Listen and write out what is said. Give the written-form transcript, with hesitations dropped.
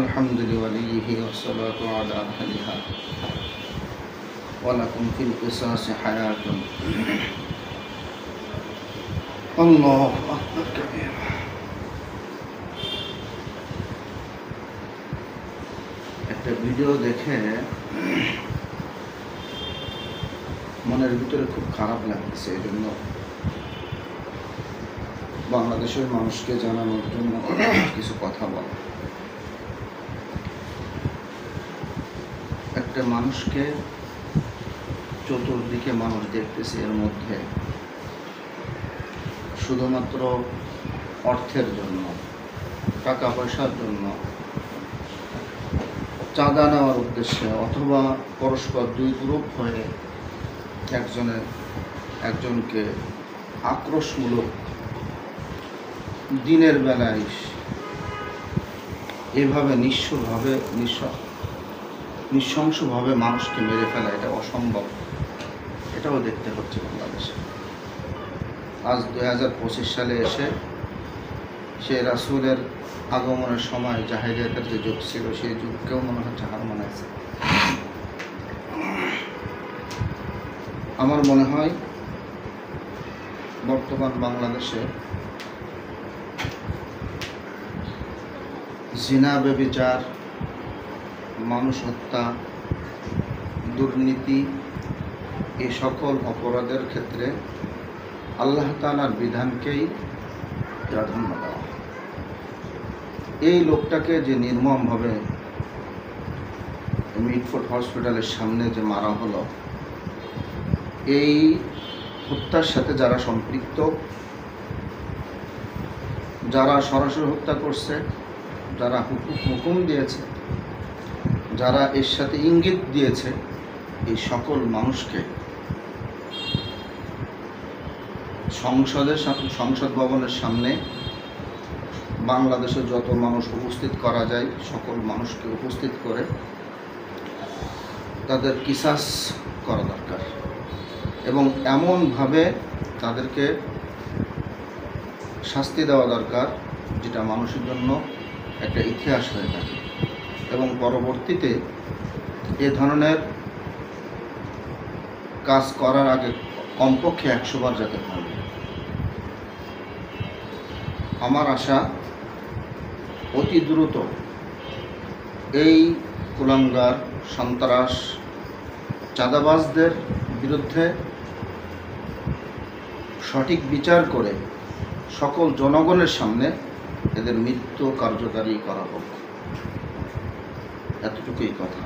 الحمد لوليه والصلاة على أهلها ولكم في القصاص حياة الله أكبر كبير। একটা ভিডিও দেখে মনের ভিতরে খুব খারাপ লাগছে, এই জন্য বাংলাদেশের মানুষকে জানানোর জন্য কিছু কথা বলা। একটা মানুষকে চতুর্দিকে মানুষ দেখতেছে, এর মধ্যে শুধুমাত্র অর্থের জন্য, টাকা পয়সার জন্য, চাঁদা নেওয়ার উদ্দেশ্যে, অথবা পরস্পর দুই গ্রুপ হয়ে একজনকে আক্রোশমূলক দিনের বেলায় এভাবে নৃশংসভাবে মানুষকে মেরে ফেলা, এটা অসম্ভব। এটাও দেখতে হচ্ছে বাংলাদেশে। আজ 2025 সালে এসে সে রাসূলের আগমনের সময় জাহেলিয়াতের যে যুগ ছিল, সেই যুগকেও মনে হচ্ছে হার মানাইছে। আমার মনে হয় বর্তমান বাংলাদেশে জিনা, ব্যভিচার, মানুষ হত্যা, দুর্নীতি, এই সকল অপরাধের ক্ষেত্রে আল্লাহ তাআলার বিধানকেই প্রাধান্য দেওয়া। এই লোকটাকে যে নির্মমভাবে মিটফোর্ড হসপিটালের সামনে যে মারা হলো, এই হত্যার সাথে যারা সম্পৃক্ত, যারা সরাসরি হত্যা করছে, যারা হুকুম দিয়েছে, যারা এর সাথে ইঙ্গিত দিয়েছে, এই সকল মানুষকে সংসদ ভবনের সামনে বাংলাদেশের যত মানুষ উপস্থিত করা যায়, সকল মানুষকে উপস্থিত করে তাদের কিসাস করা দরকার, এবং এমনভাবে তাদেরকে শাস্তি দেওয়া দরকার যেটা মানুষের জন্য একটা ইতিহাস হয়ে থাকে, এবং পরবর্তীতে এ ধরনের কাজ করার আগে কমপক্ষে 100 বার যেতে হবে। আমার আশা অতি দ্রুত এই কুলাঙ্গার, সন্ত্রাস, চাঁদাবাজদের বিরুদ্ধে সঠিক বিচার করে সকল জনগণের সামনে এদের মৃত্যু কার্যকারী করা হোক। এতটুকুই কথা।